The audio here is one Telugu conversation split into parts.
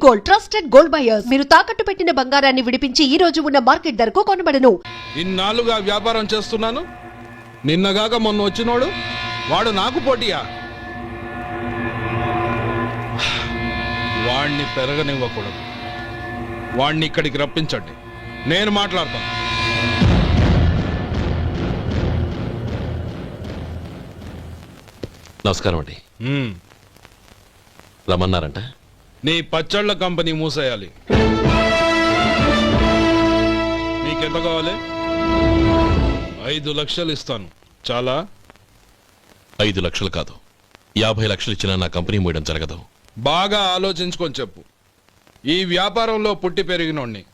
గోల్డ్ ట్రస్టెడ్ గోల్డ్ బయర్స్ మీరు తాకట్టు పెట్టిన బంగారాన్ని విడిపించి ఈ రోజు ఉన్న మార్కెట్ ధరకు కొనబడను. ఇన్నాళ్ళుగా వ్యాపారం చేస్తున్నాను, నిన్నగాక మొన్న వచ్చినోడు వాడు నాకు పోటీయా? వాణ్ణి పెరగనివ్వకూడదు. వాణ్ణి ఇక్కడికి రప్పించండి, నేను మాట్లాడతాను. నమస్కారం అండి. రమ్మన్నారంట? నీ పచ్చళ్ళ కంపెనీ మూసేయాలి. నీకెంత కావాలి? 5 లక్షలు ఇస్తాను. చాలా? 5 లక్షలు కాదు, 50 లక్షలు ఇచ్చినా నా కంపెనీ మూయడం జరగదు. బాగా ఆలోచించుకొని చెప్పు. ఈ వ్యాపారంలో పుట్టి పెరిగినోడ్ని,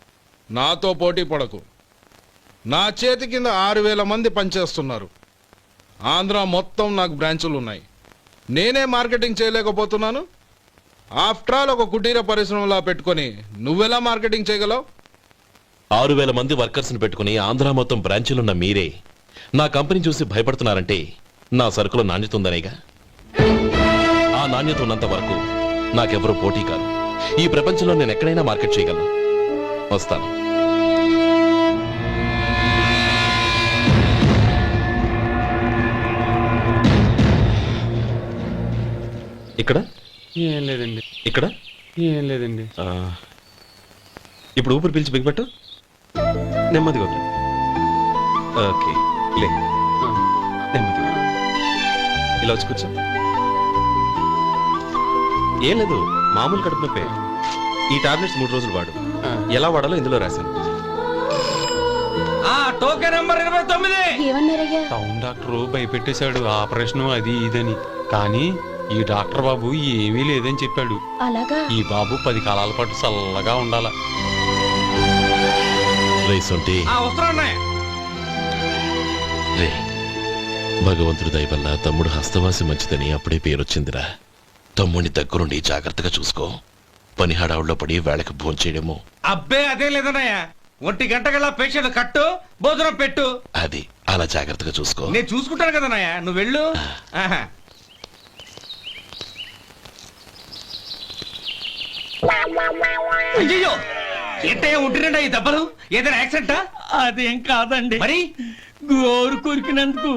నాతో పోటీ పడకు. నా చేతి కింద 6,000 మంది పనిచేస్తున్నారు. ఆంధ్ర మొత్తం నాకు బ్రాంచులు ఉన్నాయి. నేనే మార్కెటింగ్ చేయలేకపోతున్నాను. ఆఫ్టర్ ఆల్ ఒక కుటీర పరిశ్రమలా పెట్టుకొని నువ్వెలా మార్కెటింగ్ చేయగలవు? 6,000 మంది వర్కర్స్ని పెట్టుకుని ఆంధ్ర మొత్తం బ్రాంచీలున్న మీరే నా కంపెనీ చూసి భయపడుతున్నారంటే నా సరుకులో నాణ్యత ఉందనేగా. ఆ నాణ్యత ఉన్నంత వరకు నాకెవరూ పోటీ కాదు. ఈ ప్రపంచంలో నేను ఎక్కడైనా మార్కెట్ చేయగలను. వస్తాను. ఇక్కడ ఏం లేదండి. ఇక్కడ ఏం లేదండి. ఇప్పుడు ఊపిరి పీల్చి బిగ్బట్టు, నెమ్మదిగా వదిలి. ఓకే, లే, నెమ్మదిగా ఇలా వచ్చి కూర్చో. ఏం లేదు, మామూలు కడుపు నొప్పే. ఈ టాబ్లెట్స్ 3 రోజులు వాడు. ఎలా వాడాలో ఇందులో రాశాను. Token number 29. టౌన్ డాక్టర్ భయపెట్టేశాడు, ఆపరేషన్ అది ఇదని. కానీ ఈ డాక్టర్ బాబు ఏమీ లేదని చెప్పాడు. అలాగా? ఈ బాబు 10 కాలాల పాటు చల్లగా ఉండాల. భగవంతుడి దయ వల్ల తమ్ముడు హస్తవాసి మంచిదని అప్పుడే పేరొచ్చిందిరా. తమ్ముడిని దగ్గరుండి జాగ్రత్తగా చూసుకో. పని హడావుల్లో పడి వేళకు భోంచేయడము. అబ్బే అదే లేదన్నయ్య. 1 గంట గల్లా పేషెంట్ కట్టు, భోజనం పెట్టు. అది అలా జాగ్రత్తగా చూసుకో. నేను చూసుకుంటాను కదన్నయ్య, నువ్వు వెళ్ళు. అయ్యో, ఏంటయ్యా ఉంటున్నాడా ఈ దెబ్బలు? ఏదైనా యాక్సిడెంటా? అదేం కాదండి, మరి గోరు కొరికినందుకు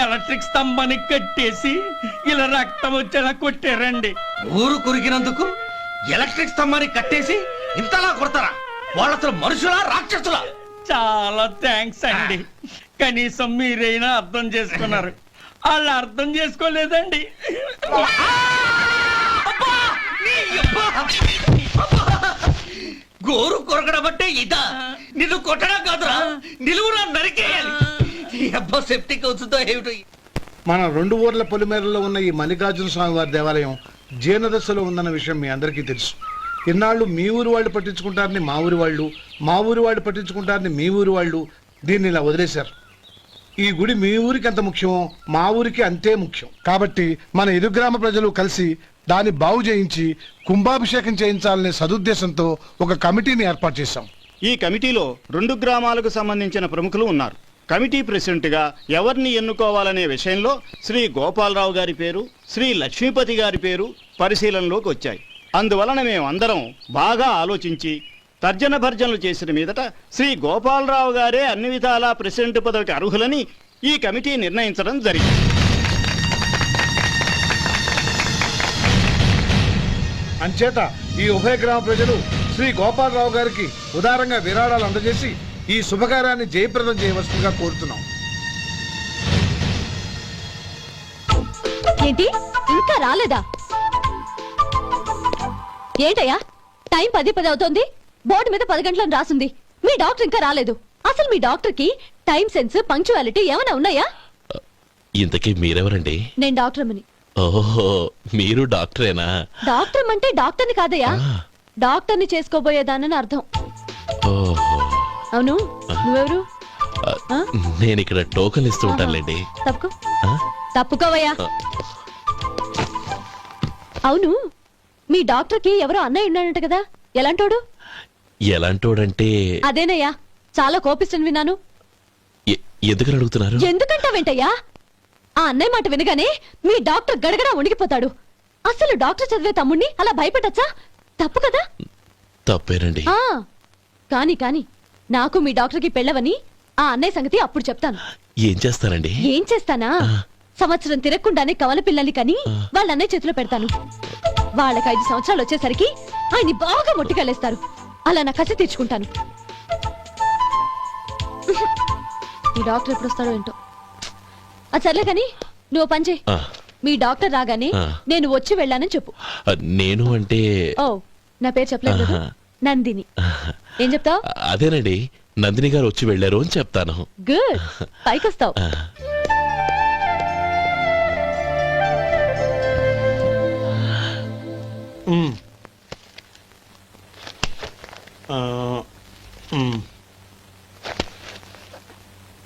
ఎలక్ట్రిక్ స్తంభానికి కట్టేసి ఇలా రక్తం వచ్చేలా కొట్టారండి. ఊరు కొరికినందుకు ఎలక్ట్రిక్ స్తంభానికి కట్టేసి ఇంతలా కొడతారా? వాళ్ళతో మనుషులా, రాక్షసులా? చాలా థ్యాంక్స్ అండి. కనీసం మీరైనా అర్థం చేసుకున్నారు. వాళ్ళు అర్థం చేసుకోలేదండి. గోరు కొరకడం అంటే ఇదా? నిన్ను కొట్టడం కాదురా, నిలువునా నరికేయాలి. అబ్బా, సెప్టిక్ అవుతుందో ఏమిటో. మన 2 ఊర్ల పొలిమేరలో ఉన్న ఈ మల్లికార్జున స్వామి వారి దేవాలయం జీర్ణదశలో ఉందన్న విషయం మీ అందరికీ తెలుసు. ఇన్నాళ్ళు మీ ఊరు వాళ్ళు పట్టించుకుంటారని మా ఊరి వాళ్ళు, మా ఊరి వాళ్ళు పట్టించుకుంటారని మీ ఊరి వాళ్ళు దీన్ని ఇలా వదిలేశారు. ఈ గుడి మీ ఊరికి ఎంత ముఖ్యమో మా ఊరికి అంతే ముఖ్యం. కాబట్టి మన ఇరు గ్రామ ప్రజలు కలిసి దాన్ని బాగు చేయించి కుంభాభిషేకం చేయించాలనే సదుద్దేశంతో ఒక కమిటీని ఏర్పాటు చేశాం. ఈ కమిటీలో 2 గ్రామాలకు సంబంధించిన ప్రముఖులు ఉన్నారు. కమిటీ ప్రెసిడెంట్గా ఎవరిని ఎన్నుకోవాలనే విషయంలో శ్రీ గోపాలరావు గారి పేరు, శ్రీ లక్ష్మీపతి గారి పేరు పరిశీలనలోకి వచ్చాయి. అందువలన మేమందరం బాగా ఆలోచించి తర్జన భర్జనలు చేసిన మీదట శ్రీ గోపాలరావు గారే అన్ని విధాలా ప్రెసిడెంట్ పదవికి అర్హులని ఈ కమిటీ నిర్ణయించడం జరిగింది. అంచేత ఈ ఉభయ గ్రామ ప్రజలు శ్రీ గోపాలరావు గారికి ఉదారంగా విరాళాలు అందజేసి ఈ శుభకార్యాన్ని జయప్రదం చేయవలసిందిగా కోరుతున్నాం. ఏంటి ఇంకా రాలేదా? ఏంటయ్యా, టైం 10 అవుతోంది. బోర్డు మీద 10 గంటలను రాసింది. మీ డాక్టర్ ఇంకా రాలేదు. అసలు మీ డాక్టర్ కి టైం సెన్స్, పంక్చువాలిటీ ఏమైనా ఉన్నాయా? ఇంతకీ మీరెవరండి? నేను డాక్టర్ అమ్మని. ఓహో, మీరు డాక్టరేనా? డాక్టర్ అంటే డాక్టర్ని కాదయ్యా, డాక్టర్ని చేసుకోబోయేదానని అర్థం. అవును, నువ్వెవరు? నేను ఇక్కడ టోకన్ ఇస్తూ ఉంటానులేండి. తప్పుకో, తప్పుకోవయ్యా. అవును, మీ డాక్టర్ కి ఎవరో అన్నయ్య ఉన్నాడంట కదా, ఎలాంటోడు? ఎలాంటోడంటే అదేనయ్యా, చాలా కోపిస్తని విన్నాను. ఎందుకని అడుగుతున్నారు? ఎందుకంటా వెంటయ్యా? ఆ అన్నయ్య మాట వినగానే మీ డాక్టర్ గడగడా ఉణిగిపోతాడు. అసలు డాక్టర్ చదివే తమ్ముణ్ణి అలా భయపెట్టచ్చా? తప్పు కదా? తప్పేనండి. ఆ కాని కాని నాకు మీ డాక్టర్కి పెళ్ళవని ఆ అన్నయ్య సంగతి అప్పుడు చెప్తాను. ఏం చేస్తానండి? ఏం చేస్తానా? సంవత్సరం తిరగకుండానే కవల పిల్లల్ని కని వాళ్ళ అన్నయ్య చేతిలో పెడతాను. వాళ్ళకి 5 సంవత్సరాలు వచ్చేసరికి ఆయన్ని బాగా మొట్టికెళ్ళేస్తారు. అలా నా కసి తీర్చుకుంటాను. ఈ డాక్టర్ ఎప్పుడు వస్తాడో ఏంటో. అది సర్లే కాని నువ్వు పని చేయి. ఆ, మీ డాక్టర్ రాగానే ఆ. నేను వచ్చి వెళ్ళానని చెప్పు. నేను అంటే ఓ నా పేరు చెప్పలేదు కదా? ఆహా. నందిని. ఏం చెప్తావు? అదేనండి, నందిని గారు వచ్చి వెళ్ళారు అని చెప్తాను. గుడ్, పైకొస్తావు.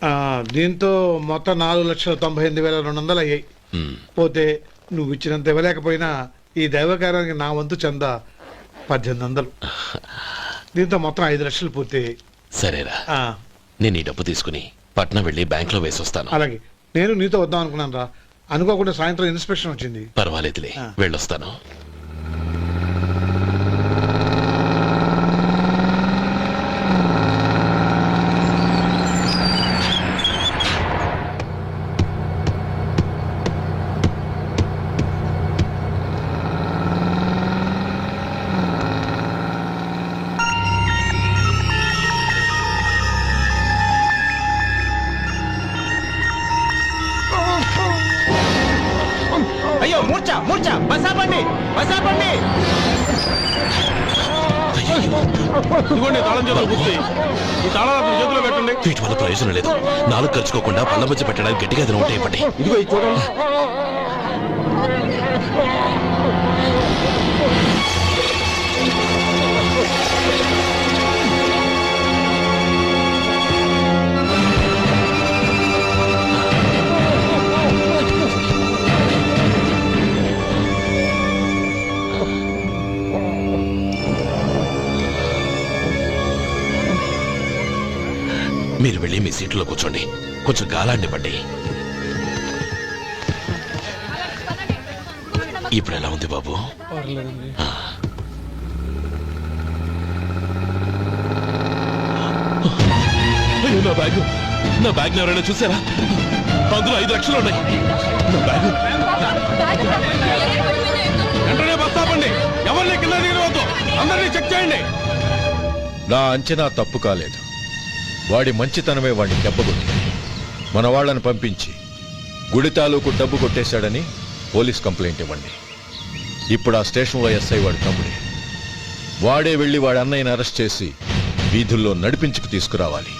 ఆ, దీంతో మొత్తం 4,98,200 అయ్యాయి. ఉమ్. పోతే నువ్వు ఇచ్చినంత ఇవ్వలేకపోయినా ఈ దైవకార్యానికి నా వంతు చందా 1800. దీంతో మొత్తం 5 లక్షలు పూర్తయ్యాయి. సరేరా, ఆ, నేను ఈ డబ్బు తీసుకుని పట్నం వెళ్ళి బ్యాంక్ లో వేసొస్తాను. అలాగే నేను నీతో వద్దాం అనుకున్నాను రా. అనుకోకుండా సాయంత్రం ఇన్స్పెక్షన్ వచ్చింది. పర్వాలేదులే, ఆ. వెళ్ళొస్తాను. అయ్యో మూర్ఛ మూర్ఛ బసాపండి బసాపండి. ఇదిగోండి తాళం చేతులు గుర్తి. ఈ తాళాలు చేతిలో పెట్టండి. వీటి వల్ల ప్రయోజనం లేదు. నాలుగు ఖర్చుకోకుండా పళ్ళ మధ్య పెట్టడానికి గట్టిగా ఏదైనా ఉంటే ఇవ్వండి. ఇదిగో ఇది చూడండి. మీరు వెళ్ళి మీ సీట్లో కూర్చోండి, కొంచెం గాలాండివ్వండి. ఇప్పుడు ఎలా ఉంది బాబు? ఆ. అయ్యో, నా బ్యాగ్ ఎవరైనా చూసారా? అందులో 5 లక్షలు ఉన్నాయి. నా బ్యాగ్ వెంటనే బస్ ఆపండి. ఎవరిని కింద దిగవద్దు. అందరినీ చెక్ చేయండి. నా అంచనా తప్పు కాలేదు. వాడి మంచితనమే వాడిని దెబ్బకొట్టింది. మన వాళ్ళని పంపించి గుడి తాలూకు డబ్బు కొట్టేశాడని పోలీస్ కంప్లైంట్ ఇవ్వండి. ఇప్పుడు ఆ స్టేషన్లో ఎస్ఐ వాడి తమ్ముడే. వాడే వెళ్ళి వాడి అన్నయ్యని అరెస్ట్ చేసి వీధుల్లో నడిపించుకు తీసుకురావాలి.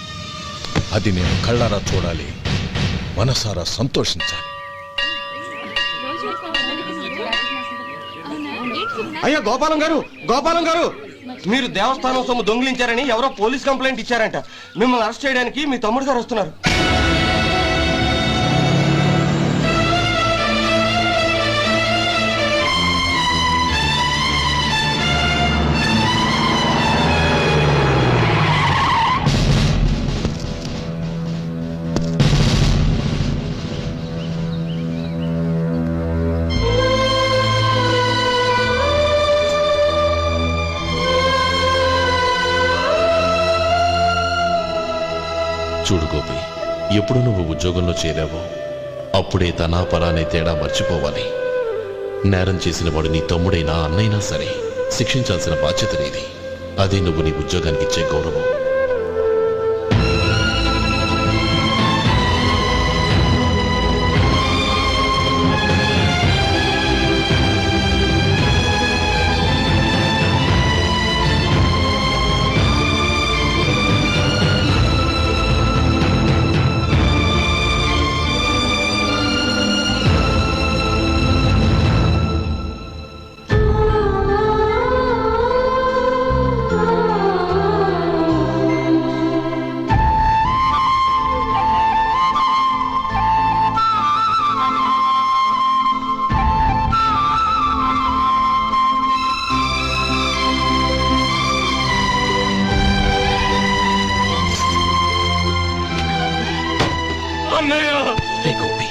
అది నేను కళ్ళారా చూడాలి, మనసారా సంతోషించాలి. అయ్యో గోపాలం గారు, గోపాలం గారు, మీరు దేవస్థానం సొమ్ము దొంగిలించారని ఎవరో పోలీస్ కంప్లైంట్ ఇచ్చారంట. మిమ్మల్ని అరెస్ట్ చేయడానికి మీ తమ్ముడు గారు వస్తున్నారు. చూడు గోపి, ఎప్పుడు నువ్వు ఉద్యోగంలో చేరావో అప్పుడే తనా పరానే తేడా మర్చిపోవాలి. నేరం చేసిన వాడు నీ తమ్ముడైనా అన్నైనా సరే శిక్షించాల్సిన బాధ్యత నీది. అదే నువ్వు నీ ఉద్యోగానికి ఇచ్చే గౌరవం. అన్నయ్య రే గోపి,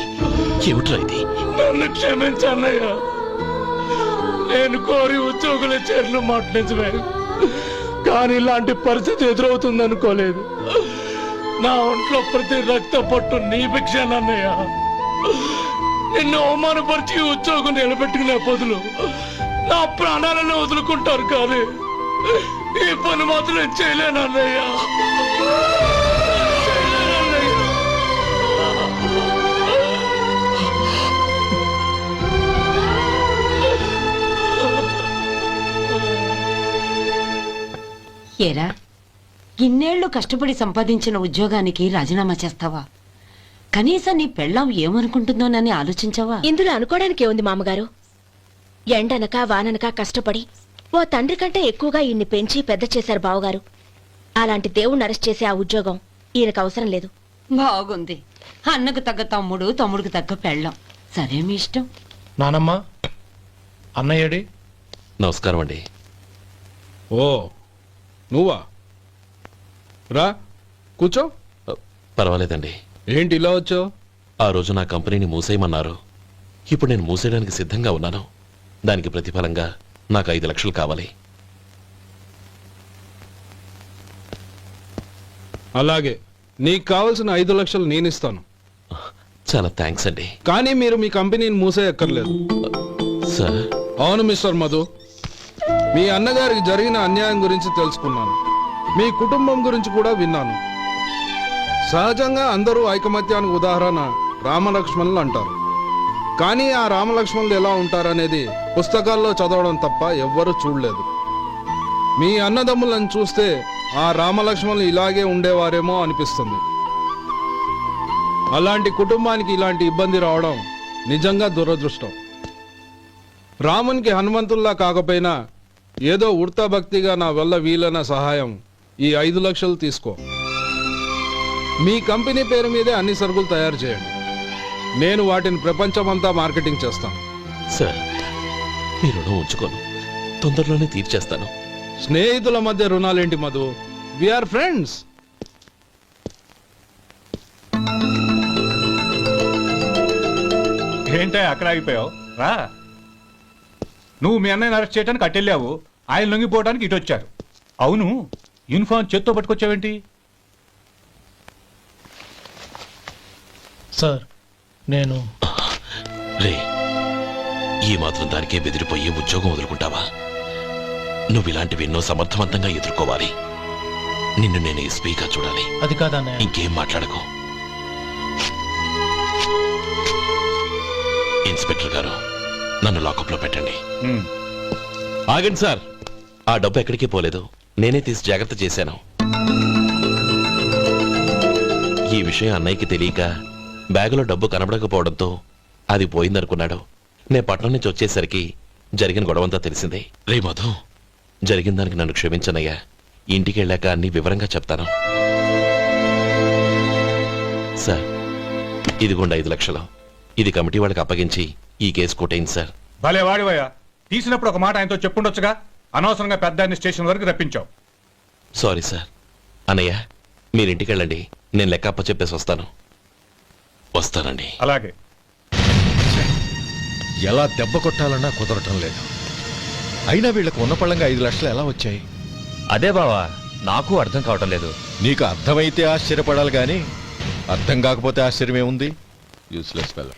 ఏమిట్రా ఇది? నన్ను క్షమించు అన్నయ్య. నేను కోరి ఉద్యోగుల చేరిన మాట నిజమే, కానీ ఇలాంటి పరిస్థితి ఎదురవుతుంది అనుకోలేదు. నా ఒంట్లో ప్రతి రక్త పట్టు నీ భిక్షానన్నయ్య. నిన్ను అవమానపరిచి ఉద్యోగం నిలబెట్టుకునే బదులు నా ప్రాణాలను వదులుకుంటారు, కానీ ఈ పని మాత్రం నేను చేయలేనన్నయ్య. ఏరా, ఇన్నేళ్లు కష్టపడి సంపాదించిన ఉద్యోగానికి రాజీనామా చేస్తావా? కనీసం నీ పెళ్ళాం ఏమనుకుంటుందోనని ఆలోచించావా? ఇందులో అనుకోవడానికి ఏముంది మామగారు? ఎండనక వాననక కష్టపడి ఓ తండ్రి కంటే ఎక్కువగా ఈయన్ని పెంచి పెద్ద చేశారు బావగారు. అలాంటి దేవుణ్ణి అరెస్ట్ చేసే ఆ ఉద్యోగం ఈయనకు అవసరం లేదు. బాగుంది. అన్నకు తగ్గ తమ్ముడు, తమ్ముడికి తగ్గ పెళ్ళాం. సరే, మీ ఇష్టం. నానమ్మ, అన్నయ్యడి. నమస్కారం అండి. ఓ నువ్వా? రా కూర్చో. పర్వాలేదండి. ఏంటి ఇలా వచ్చావు? ఆ రోజు నా కంపెనీని మూసేయమన్నారు. ఇప్పుడు నేను మూసేయడానికి సిద్ధంగా ఉన్నాను. దానికి ప్రతిఫలంగా నాకు 5 లక్షలు కావాలి. అలాగే, నీకు కావలసిన 5 లక్షలు నేను ఇస్తాను. చాలా థ్యాంక్స్ అండి. కానీ మీరు మీ కంపెనీని మూసేయక్కర్లేదు. సార్, అవును మిస్టర్ మధు, మీ అన్నగారికి జరిగిన అన్యాయం గురించి తెలుసుకున్నాను. మీ కుటుంబం గురించి కూడా విన్నాను. సహజంగా అందరూ ఐకమత్యానికి ఉదాహరణ రామలక్ష్మణులు అంటారు. కానీ ఆ రామలక్ష్మణులు ఎలా ఉంటారనేది పుస్తకాల్లో చదవడం తప్ప ఎవ్వరూ చూడలేదు. మీ అన్నదమ్ములను చూస్తే ఆ రామలక్ష్మణులు ఇలాగే ఉండేవారేమో అనిపిస్తుంది. అలాంటి కుటుంబానికి ఇలాంటి ఇబ్బంది రావడం నిజంగా దురదృష్టం. రామునికి హనుమంతుల్లా కాకపోయినా ఏదో ఉడతా భక్తిగా నా వల్ల వీలైన సహాయం ఈ 5 లక్షలు తీసుకో. మీ కంపెనీ పేరు మీదే అన్ని సరుకులు తయారు చేయండి. నేను వాటిని ప్రపంచమంతా మార్కెటింగ్ చేస్తాను. సార్, మీ రుణం ఉంచుకోను. తొందరలోనే తీర్చేస్తాను. స్నేహితుల మధ్య రుణాలేంటి మధు? We are friends. ఏంటే అక్కడ ఆగిపోయావు? రా. నువ్వు మీ అన్నయ్యని అరెస్ట్ చేయడానికి అట్టెళ్ళావు, ఆయన లొంగిపోవడానికి ఇటు వచ్చారు. అవును, యూనిఫామ్ చేత్తో పట్టుకొచ్చావేంటి? సార్, నేను రే, ఈ మాత్రం దానికే బెదిరిపోయి ఉద్యోగం వదులుకుంటావా? నువ్వు ఇలాంటివి ఎన్నో సమర్థవంతంగా ఎదుర్కోవాలి. నిన్ను నేను ఎస్పీగా చూడాలి. అది కాదన్నయ్య. ఇంకేం మాట్లాడకు. ఇన్స్పెక్టర్ గారు, నన్ను లాకప్లో పెట్టండి. ఆగండి సార్, ఆ డబ్బు ఎక్కడికి పోలేదు. నేనే తీసి జాగ్రత్త చేశాను. ఈ విషయం అన్నయ్యకి తెలియక బ్యాగులో డబ్బు కనబడకపోవడంతో అది పోయిందనుకున్నాడు. నేను పట్నం నుంచి వచ్చేసరికి జరిగిన గొడవంతా తెలిసిందే. రే మధు, జరిగిన దానికి నన్ను క్షమించనయ్యా. ఇంటికి వెళ్ళాక అన్ని వివరంగా చెప్తాను. సార్, ఇదిగోండి 5 లక్షలు. ఇది కమిటీ వాళ్ళకి అప్పగించి ఈ కేసు కొట్టేయండి సార్. భలే వాడివయ్యా, తీసినప్పుడు ఒక మాట ఆయనతో చెప్పుండొచ్చుగా. అనవసరంగా పెద్ద ఆయన స్టేషన్ వరకు రప్పించావు. Sorry sir. అన్నయ్య, మీరింటికి వెళ్ళండి. నేను లెక్క అప్ప చెప్పేసి వస్తానండి. అలాగే. ఎలా దెబ్బ కొట్టాలన్నా కుదరటం లేదు. అయినా వీళ్ళకు ఉన్న పళ్ళంగా 5 లక్షలు ఎలా వచ్చాయి? అదే బావా, నాకు అర్థం కావటం లేదు. నీకు అర్థమైతే ఆశ్చర్యపడాలి కానీ అర్థం కాకపోతే ఆశ్చర్యమేముంది? Useless fellow.